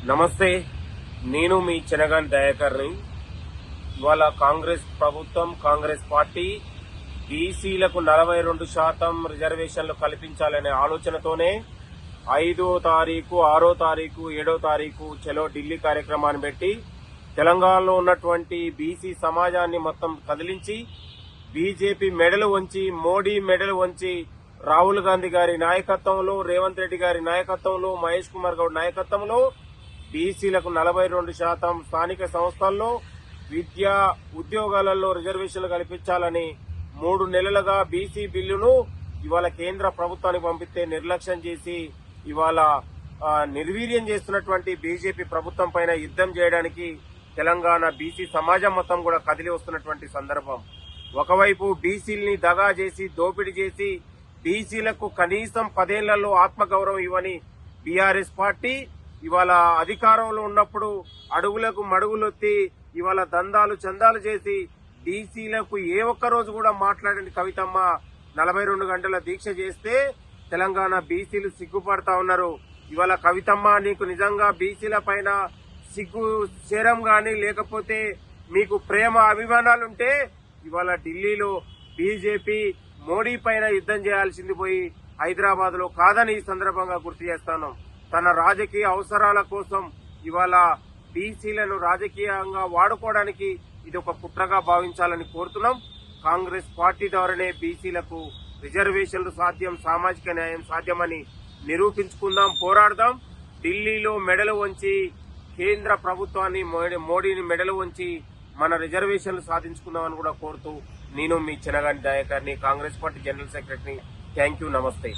నమస్తే, నేను మీ చెనగాని దయాకర్ని. ఇవాళ కాంగ్రెస్ ప్రభుత్వం, కాంగ్రెస్ పార్టీ బీసీలకు 42% రిజర్వేషన్లు కల్పించాలనే ఆలోచనతోనే 5వ తారీఖు, 6వ తారీఖు, 7వ తారీఖు చలో ఢిల్లీ కార్యక్రమాన్ని పెట్టి తెలంగాణలో ఉన్నటువంటి బీసీ సమాజాన్ని మొత్తం కదిలించి బీజేపీ మెడలు వంచి, మోడీ మెడలు వంచి, రాహుల్ గాంధీ గారి నాయకత్వంలో, రేవంత్ రెడ్డి గారి నాయకత్వంలో, మహేష్ కుమార్ గౌడ్ నాయకత్వంలో బీసీలకు 42% స్థానిక సంస్థల్లో విద్యా ఉద్యోగాలలో రిజర్వేషన్లు కల్పించాలని 3 నెలలుగా బీసీ బిల్లును ఇవాళ కేంద్ర ప్రభుత్వానికి పంపిస్తే నిర్లక్ష్యం చేసి ఇవాళ నిర్వీర్యం చేస్తున్నటువంటి బీజేపీ ప్రభుత్వం పైన యుద్ధం చేయడానికి తెలంగాణ బీసీ సమాజం మొత్తం కూడా కదిలి వస్తున్నటువంటి సందర్భం. ఒకవైపు బీసీల్ని దగా చేసి, దోపిడీ చేసి, బీసీలకు కనీసం 10 ఏళ్లలో ఆత్మగౌరవం ఇవ్వని బీఆర్ఎస్ పార్టీ ఇవాళ అధికారంలో ఉన్నప్పుడు అడుగులకు మడుగులొత్తి ఇవాళ దందాలు చందాలు చేసి బీసీలకు ఏ ఒక్క రోజు కూడా మాట్లాడని కవితమ్మ 42 గంటల దీక్ష చేస్తే తెలంగాణ బీసీలు సిగ్గుపడతా ఉన్నారు. ఇవాళ కవితమ్మ, నీకు నిజంగా బీసీల పైన సిగ్గు చేరం గాని లేకపోతే మీకు ప్రేమ అభిమానాలుంటే ఇవాళ ఢిల్లీలో బీజేపీ మోడీ పైన యుద్ధం చేయాల్సింది పోయి హైదరాబాద్ లో కాదని ఈ సందర్భంగా గుర్తు చేస్తాను. తన రాజకీయ అవసరాల కోసం ఇవాళ బీసీలను రాజకీయంగా వాడుకోవడానికి ఇది ఒక కుట్రగా భావించాలని కోరుతున్నాం. కాంగ్రెస్ పార్టీ ద్వారానే బీసీలకు రిజర్వేషన్లు సాధ్యం, సామాజిక న్యాయం సాధ్యమని నిరూపించుకుందాం, పోరాడదాం. ఢిల్లీలో మెడలు వంచి కేంద్ర ప్రభుత్వాన్ని, మోడీని మెడలు వంచి మన రిజర్వేషన్లు సాధించుకుందామని కూడా కోరుతూ నేను మీ చెనగాని దయాకర్ని, Congress party general secretary. Thank you, నమస్తే.